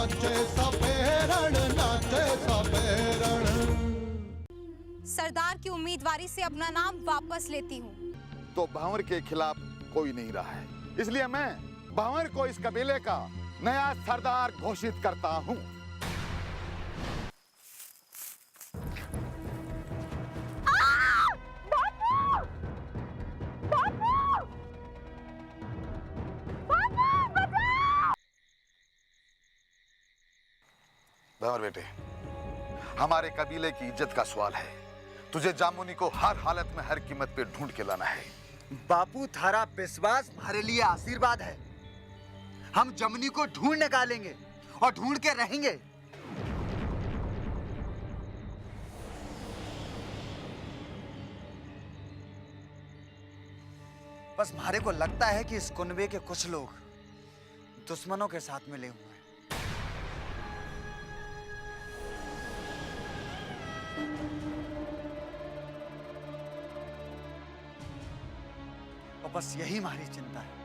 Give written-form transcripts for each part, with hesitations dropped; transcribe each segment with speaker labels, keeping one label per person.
Speaker 1: नाचे सपेरण, नाचे सपेरण।
Speaker 2: सरदार की उम्मीदवारी से अपना नाम वापस लेती हूँ।
Speaker 3: तो भंवर के खिलाफ कोई नहीं रहा है, इसलिए मैं भंवर को इस कबीले का नया सरदार घोषित करता हूँ। भंवर बेटे, हमारे कबीले की इज्जत का सवाल है। तुझे जामुनी को हर हालत में हर कीमत पे ढूंढ के लाना है।
Speaker 4: बापू, थारा विश्वास हमारे लिए आशीर्वाद है। हम जमुनी को ढूंढ निकालेंगे और ढूंढ के रहेंगे। बस हमारे को लगता है कि इस कुनबे के कुछ लोग दुश्मनों के साथ मिले हुए हैं। और बस यही हमारी चिंता है।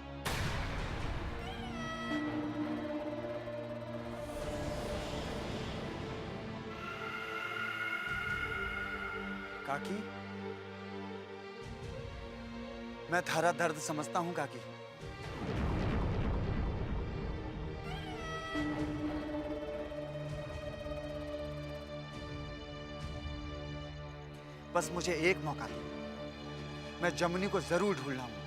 Speaker 4: काकी, मैं थारा दर्द समझता हूं काकी। बस मुझे एक मौका दो, मैं जमुनी को जरूर ढूंढ लाऊंगा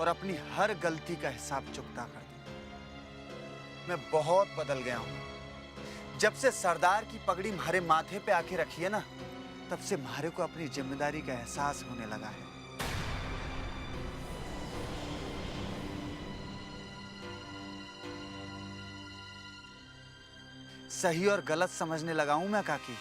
Speaker 4: और अपनी हर गलती का हिसाब चुकता कर दूंगा। मैं बहुत बदल गया हूं। जब से सरदार की पगड़ी हमारे माथे पे आके रखी है ना, तब से हमारे को अपनी जिम्मेदारी का एहसास होने लगा है। सही और गलत समझने लगा हूं मैं काकी।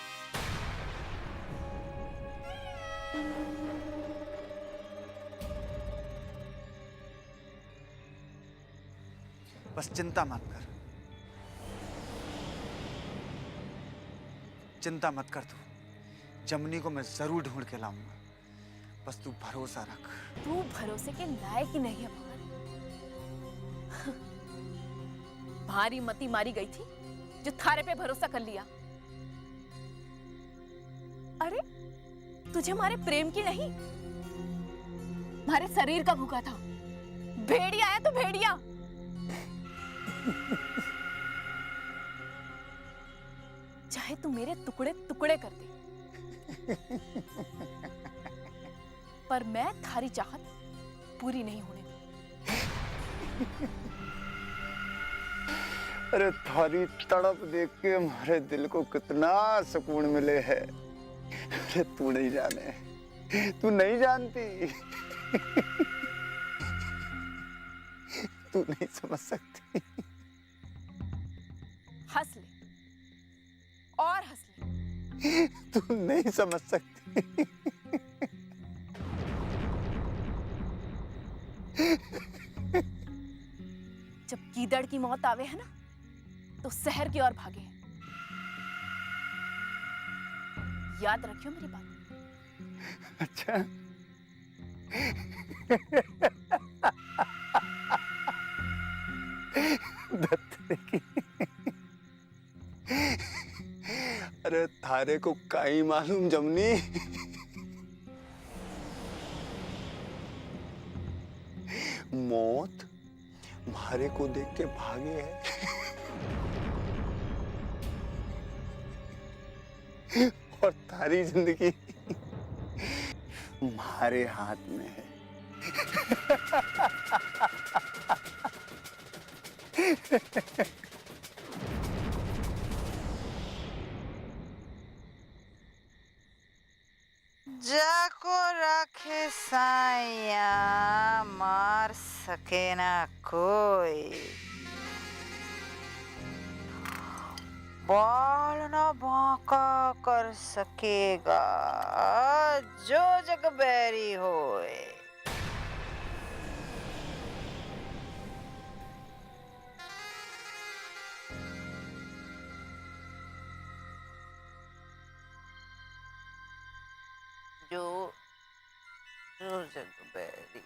Speaker 4: बस चिंता मत कर, चिंता मत कर तू। जमुनी को मैं जरूर ढूंढ के लाऊंगा, बस तू भरोसा रख।
Speaker 5: तू भरोसे के लायक ही नहीं है भंवर। भारी मती मारी गई थी जो थारे पे भरोसा कर लिया। अरे तुझे हमारे प्रेम की नहीं, हमारे शरीर का भूखा था। भेड़िया आया तो भेड़िया। चाहे तू मेरे टुकड़े टुकड़े कर दे, पर मैं थारी चाहत पूरी नहीं होने दूंगी।
Speaker 6: अरे थारी तड़प देख के हमारे दिल को कितना सुकून मिले है। अरे तू नहीं जाने, तू नहीं जानती। तू नहीं समझ सकती।
Speaker 5: हंस ले और हंस ले।
Speaker 6: तू नहीं समझ सकती।
Speaker 5: जब गीदड़ की मौत आवे है ना, तो शहर की ओर भागे। याद रखियो मेरी बात।
Speaker 6: अच्छा। की। अरे थारे को काई मालूम जमुनी। मौत मारे को देख के भागे है और थारी जिंदगी हमारे हाथ में है।
Speaker 7: जाको रखे साया मार सके ना कोई, बाल ना बांका कर सकेगा जो जग बैरी होए। जो जग बैरी।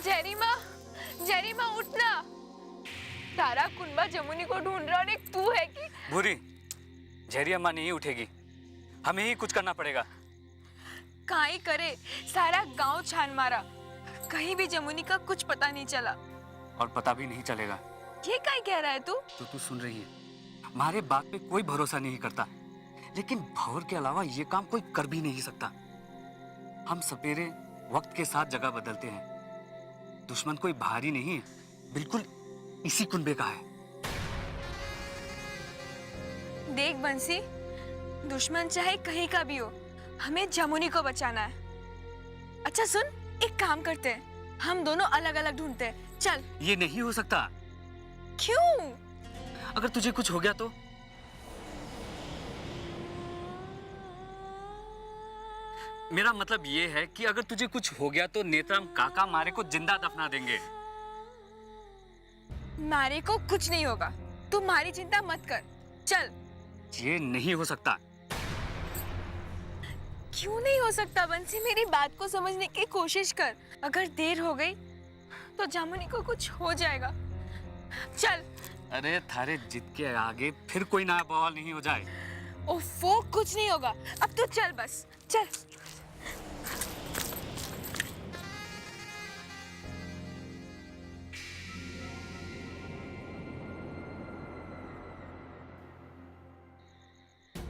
Speaker 5: जेरीमा उठना। सारा कुनबा जमुनी को ढूंढ रहा और एक तू है कि
Speaker 8: भूरी, जेरी अम्मा नहीं उठेगी, हमें ही कुछ करना पड़ेगा।
Speaker 5: काई करे, सारा गांव छान मारा, कहीं भी जमुनी का कुछ पता नहीं चला।
Speaker 8: और पता भी नहीं चलेगा।
Speaker 5: ये काई कह रहा है तू?
Speaker 8: तो तू सुन रही है, हमारे बात पे कोई भरोसा नहीं करता, लेकिन भौर के अलावा ये काम कोई कर भी नहीं सकता। हम सपेरे वक्त के साथ जगह बदलते हैं। दुश्मन कोई भारी नहीं है, बिल्कुल इसी कुनबे का है।
Speaker 5: देख बंसी, दुश्मन चाहे कहीं का भी हो, हमें जमुनी को बचाना है। अच्छा सुन, एक काम करते हैं, हम दोनों अलग अलग ढूंढते हैं। चल।
Speaker 8: ये नहीं हो सकता।
Speaker 5: क्यों?
Speaker 8: अगर तुझे कुछ हो गया तो? मेरा मतलब ये है कि अगर तुझे कुछ हो गया तो नेत्राम काका मारे को जिंदा दफना देंगे।
Speaker 5: मारे को कुछ नहीं होगा, तू हमारी चिंता मत कर। चल।
Speaker 8: ये नहीं हो सकता।
Speaker 5: क्यों नहीं हो सकता बंसी? मेरी बात को समझने की कोशिश कर। अगर देर हो गई तो जामुनी को कुछ हो जाएगा। चल।
Speaker 8: अरे थारे जिद के आगे फिर कोई नया बवाल नहीं हो जाए।
Speaker 5: ओफो, कुछ नहीं होगा। अब तो चल, बस चल।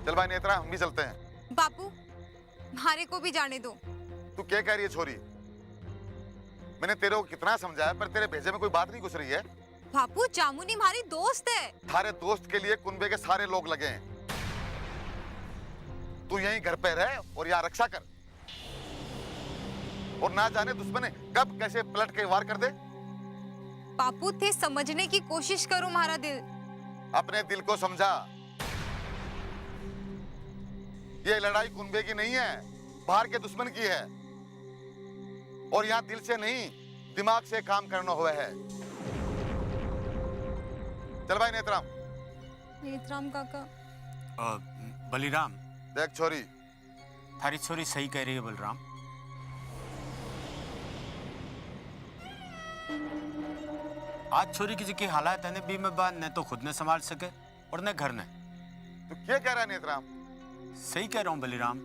Speaker 3: चल भाई नेत्रा, हम भी चलते हैं।
Speaker 2: बापू, हमारे को भी जाने दो।
Speaker 3: तू क्या कह रही है छोरी? मैंने तेरे को कितना समझाया, पर तेरे भेजे में कोई बात नहीं घुस रही है।
Speaker 2: बापू, जामुनी हमारी दोस्त है।
Speaker 3: थारे दोस्त के लिए कुनबे के सारे लोग लगे हैं। तू यहीं घर पे रह और यहाँ रक्षा कर, और ना जाने दुश्मन कब कैसे पलट के वार कर दे।
Speaker 2: बापू थे, समझने की कोशिश करो हमारा दिल।
Speaker 3: अपने दिल को समझा। ये लड़ाई कुनबे की नहीं है, बाहर के दुश्मन की है, और यहाँ दिल से नहीं दिमाग से काम करना हुआ है। चल भाई नेत्राम।
Speaker 2: नेत्राम काका।
Speaker 9: बलिराम,
Speaker 3: देख छोरी,
Speaker 9: थारी छोरी सही कह रही है बलराम। आज छोरी की जी हालात है, भी में बात न तो खुद ने संभाल सके और न घर ने।
Speaker 3: तू क्या कह रहा है नेत्राम?
Speaker 9: सही कह रहा हूं बलिराम,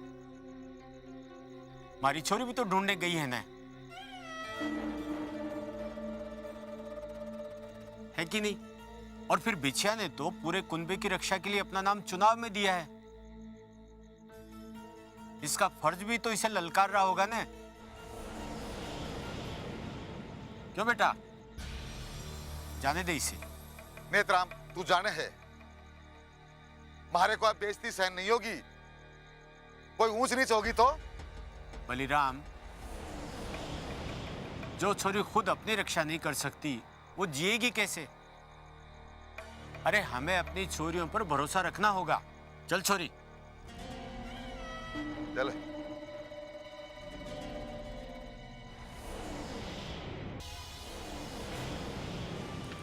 Speaker 9: हमारी छोरी भी तो ढूंढने गई है न, है कि नहीं? और फिर बिछिया ने तो पूरे कुनबे की रक्षा के लिए अपना नाम चुनाव में दिया है। इसका फर्ज भी तो इसे ललकार रहा होगा ना? क्यों बेटा, जाने दे इसे।
Speaker 3: नेत्राम, तू जाने है, हमारे को अब बेइज्जती सहन नहीं होगी, कोई ऊंच नीच होगी तो।
Speaker 9: बलिराम, जो छोरी खुद अपनी रक्षा नहीं कर सकती वो जिएगी कैसे? अरे हमें अपनी छोरियों पर भरोसा रखना होगा। चल छोरी।
Speaker 3: चल।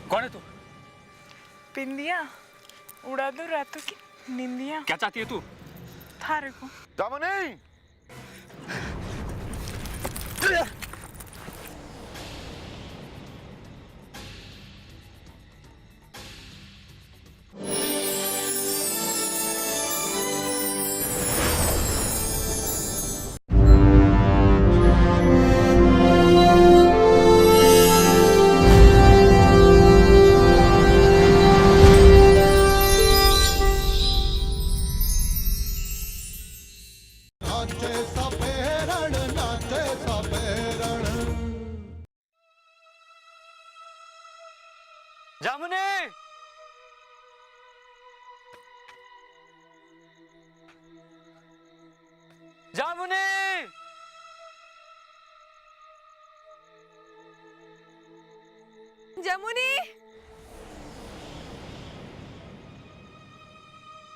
Speaker 8: कौन है तू?
Speaker 10: बिंदिया उड़ा दो रातों की निंदिया।
Speaker 8: क्या चाहती है तू?
Speaker 10: थारे को
Speaker 3: जामुनी!
Speaker 1: नाचे सपेरण, नाचे सपेरण।
Speaker 8: जामुनी! जामुनी!
Speaker 5: जमुनी,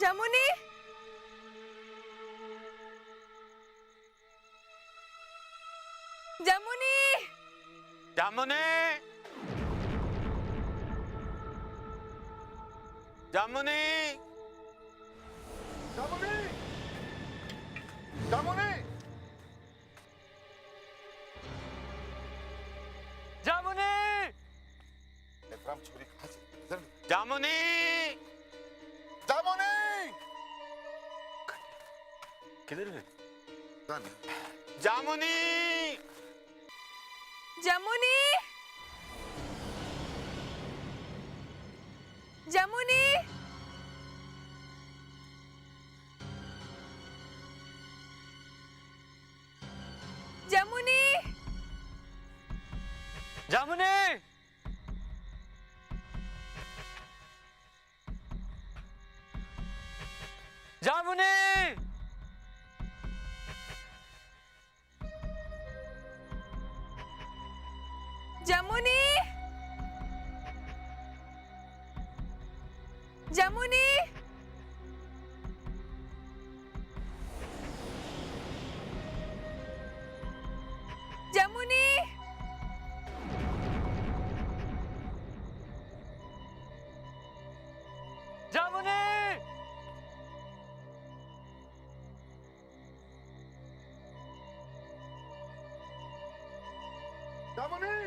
Speaker 5: जमुनी, जमुनी,
Speaker 9: जामुनी, जामुनी,
Speaker 3: जामुनी! जामुनी! नेत्राम छोरी कहाँ से इधर
Speaker 9: जामुनी,
Speaker 3: जामुनी
Speaker 9: किधर है?
Speaker 3: जाने
Speaker 9: जामुनी,
Speaker 5: जमुनी, जमुनी, जमुनी,
Speaker 8: जामुनी, जामुनी,
Speaker 5: जमुनी, जमुनी, जमुनी,
Speaker 8: जामुनी,
Speaker 3: जामुनी,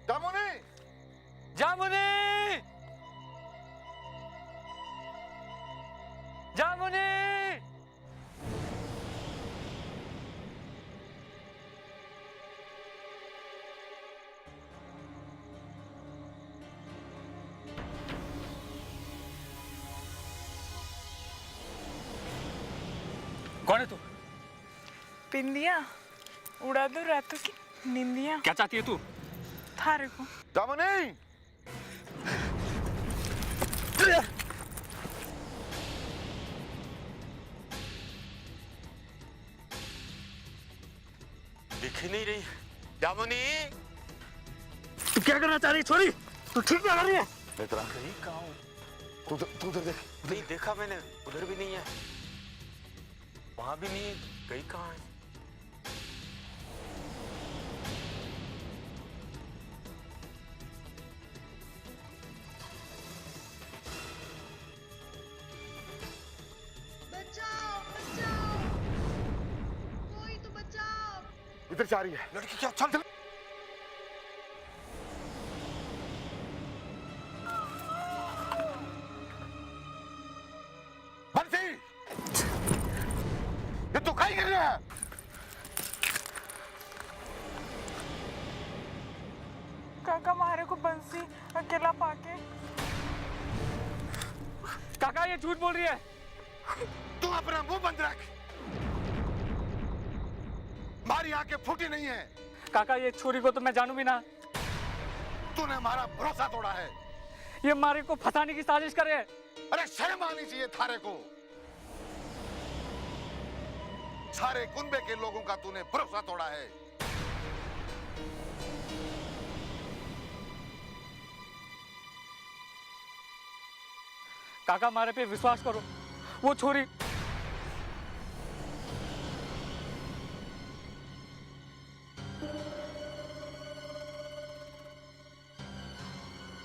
Speaker 3: जामुनी,
Speaker 8: जामुनी, जामुनी, कौन है तू?
Speaker 10: बिंदिया उड़ा दो रातों की निंदिया।
Speaker 8: क्या चाहती है तू?
Speaker 10: थारे को
Speaker 3: जामुनी
Speaker 9: दिख ही नहीं रही। जामुनी,
Speaker 8: तू क्या करना चाह रही छोरी? तू ठीक क्या कर रही है?
Speaker 3: नेत्रा
Speaker 9: कहीं कहाँ हूँ?
Speaker 3: तू उधर देख
Speaker 9: नहीं देखा मैंने, उधर भी नहीं है, वहां भी नहीं है, कहीं कहाँ है?
Speaker 3: इधर जा रही है लड़की। क्या चल चल बंसी, ये तू कहीं गिर रहा है?
Speaker 10: काका मारे को बंसी अकेला पाके।
Speaker 8: काका ये झूठ बोल रही है।
Speaker 3: तू अपना मुंह बंद रख, हमारी आंखें फूटी नहीं है।
Speaker 8: काका ये छोरी को तो मैं जानू भी ना।
Speaker 3: तूने हमारा भरोसा तोड़ा है।
Speaker 8: ये मारे को फंसाने की साजिश करे।
Speaker 3: अरे शर्म आनी चाहिए थारे को। सारे कुनबे के लोगों का तूने भरोसा तोड़ा है।
Speaker 8: काका मारे पे विश्वास करो, वो छोरी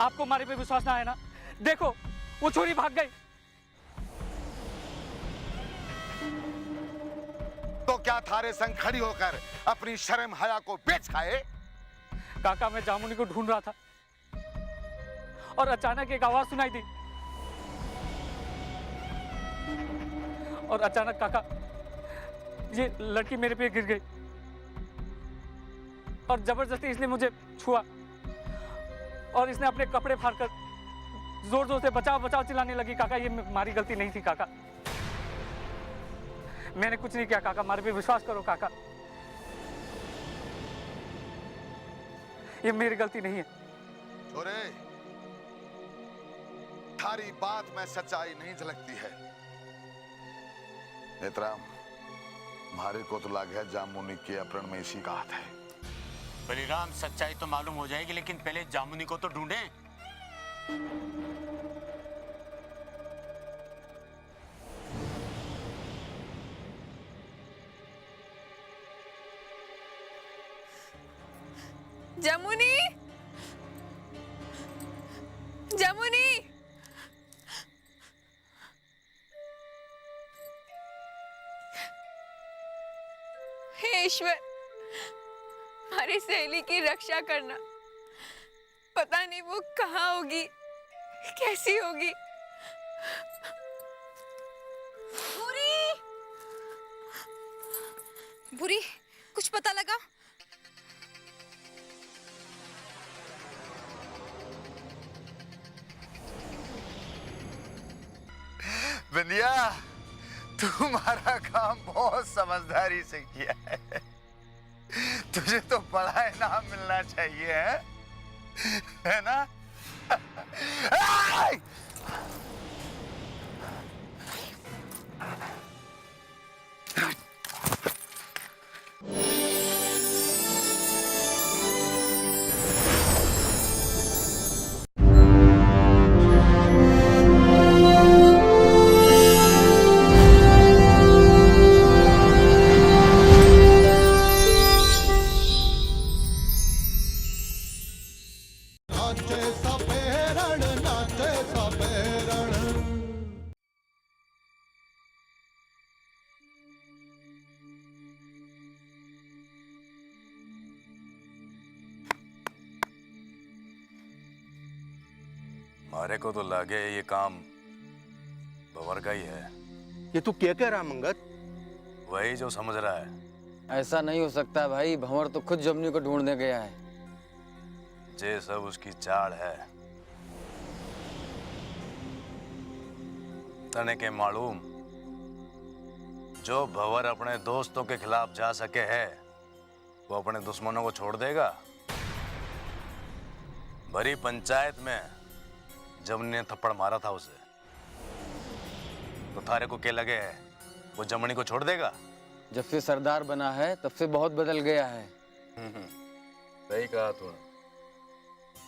Speaker 8: आपको मारे पे विश्वास ना है ना? देखो वो छोरी भाग गई।
Speaker 3: तो क्या थारे संग खड़ी होकर अपनी शर्म हया को बेच खाए?
Speaker 8: काका मैं जामुनी को ढूंढ रहा था और अचानक एक आवाज सुनाई दी और अचानक काका ये लड़की मेरे पे गिर गई और जबरदस्ती इसने मुझे छुआ और इसने अपने कपड़े फाड़कर जोर जोर से बचाओ बचाओ चिल्लाने लगी। काका ये हमारी गलती नहीं थी काका, मैंने कुछ नहीं किया काका, हमारे पे विश्वास करो काका, ये मेरी गलती नहीं है।
Speaker 3: छोरे, थारी बात में सच्चाई नहीं झलकती है। नेत्राम, हमारे को तो लग है जामुनी के अपहरण में इसी का हाथ है।
Speaker 9: बलिराम, सच्चाई तो मालूम हो जाएगी, लेकिन पहले जामुनी को तो ढूंढे।
Speaker 5: जमुनी, जमुनी, हे ईश्वर, हमारी सहेली की रक्षा करना। पता नहीं वो कहाँ होगी, कैसी होगी।
Speaker 2: बुरी, कुछ पता लगा?
Speaker 6: बिंदिया, तुम्हारा काम बहुत समझदारी से किया है। तुझे तो बड़ा इनाम मिलना चाहिए, है ना?
Speaker 1: नाचे सबे रण, नाचे सबे रण।
Speaker 11: मारे को तो लगे ये काम भंवर का ही है।
Speaker 9: ये तू क्या कह रहा मंगत?
Speaker 11: वही जो समझ रहा है।
Speaker 8: ऐसा नहीं हो सकता भाई, भंवर तो खुद जमुनी को ढूंढने गया है।
Speaker 11: जे सब उसकी चाल है। तने के मालूम, जो भंवर अपने दोस्तों के खिलाफ जा सके है, वो अपने दुश्मनों को छोड़ देगा? भरी पंचायत में जमुनी ने थप्पड़ मारा था उसे, तो थारे को क्या लगे है वो जमुनी को छोड़ देगा?
Speaker 8: जब से सरदार बना है तब से बहुत बदल गया है।
Speaker 11: सही कहा तूने,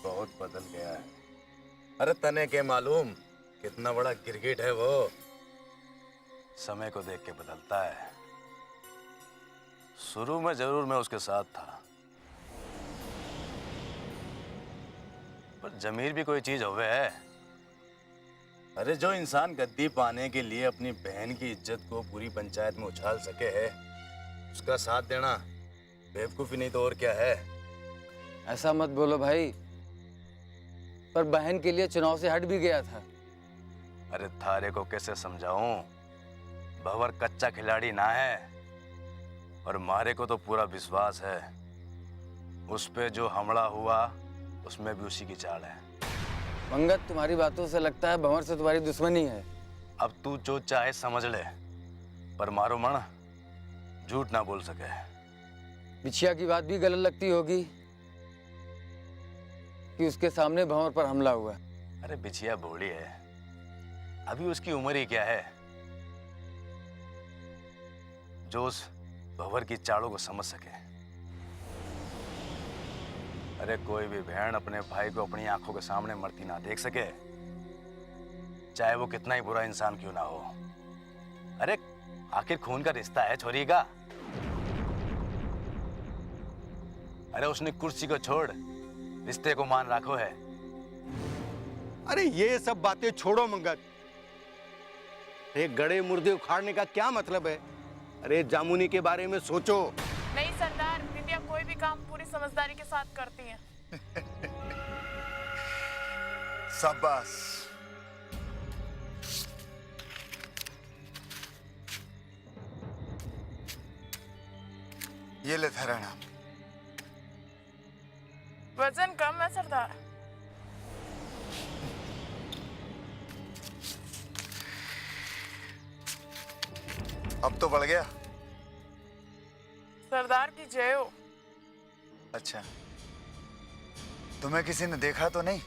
Speaker 11: बहुत बदल गया है। अरे तने के मालूम कितना बड़ा गिरगिट है वो, समय को देख के बदलता है। शुरू में जरूर मैं उसके साथ था, पर जमीर भी कोई चीज होवे है। अरे जो इंसान गद्दी पाने के लिए अपनी बहन की इज्जत को पूरी पंचायत में उछाल सके है, उसका साथ देना बेवकूफी नहीं तो और क्या है।
Speaker 8: ऐसा मत बोलो भाई, पर बहन के लिए चुनाव से हट भी गया था।
Speaker 11: अरे थारे को कैसे समझाऊं, भंवर कच्चा खिलाड़ी ना है, और मारे को तो पूरा विश्वास है। उस पे जो हमला हुआ उसमें भी उसी की चाल है।
Speaker 8: मंगत, तुम्हारी बातों से लगता है भंवर से तुम्हारी दुश्मनी है।
Speaker 11: अब तू जो चाहे समझ ले, पर मारो मन झूठ ना बोल सके।
Speaker 8: बिछिया की बात भी गलत लगती होगी कि उसके सामने भंवर पर हमला हुआ।
Speaker 11: अरे बिछिया भोली है, अभी उसकी उम्र ही क्या है जो उस भंवर की चालों को समझ सके। अरे कोई भी बहन अपने भाई को अपनी आंखों के सामने मरती ना देख सके, चाहे वो कितना ही बुरा इंसान क्यों ना हो। अरे आखिर खून का रिश्ता है छोरी का। अरे उसने कुर्सी को छोड़ रिश्ते को मान रखो है।
Speaker 9: अरे ये सब बातें छोड़ो मंगत, एक गड़े मुर्दे उखाड़ने का क्या मतलब है? अरे जामुनी के बारे में सोचो।
Speaker 10: नहीं सरदार, बिंदिया कोई भी काम पूरी समझदारी के साथ करती है।
Speaker 6: शाबाश। ये ले थराना।
Speaker 10: वजन कम है सरदार।
Speaker 6: अब तो बढ़ गया।
Speaker 10: सरदार की जय हो।
Speaker 6: अच्छा, तुम्हें किसी ने देखा तो नहीं?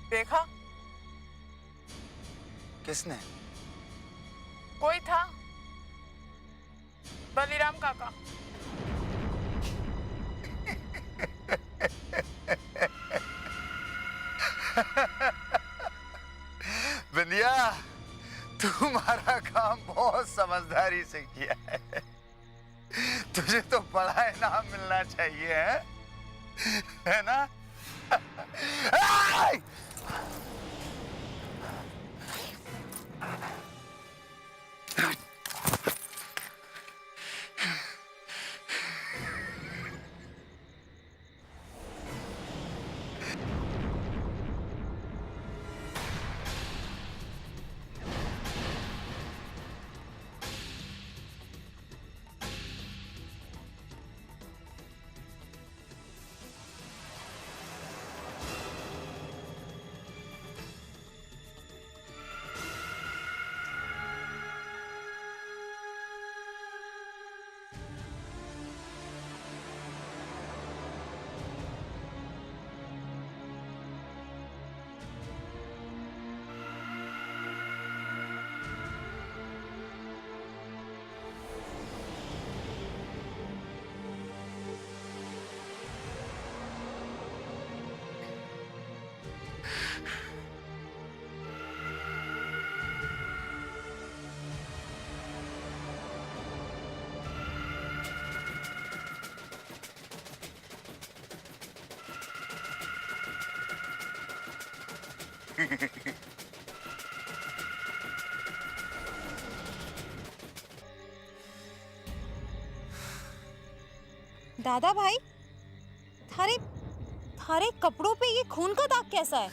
Speaker 10: देखा?
Speaker 6: किसने?
Speaker 10: कोई था, बलीराम काका।
Speaker 6: बिंदिया, तुम्हारा काम बहुत समझदारी से किया है। तुझे तो बड़ा इनाम मिलना चाहिए, है ना?
Speaker 2: दादा भाई, थारे थारे कपड़ों पे ये खून का दाग कैसा है?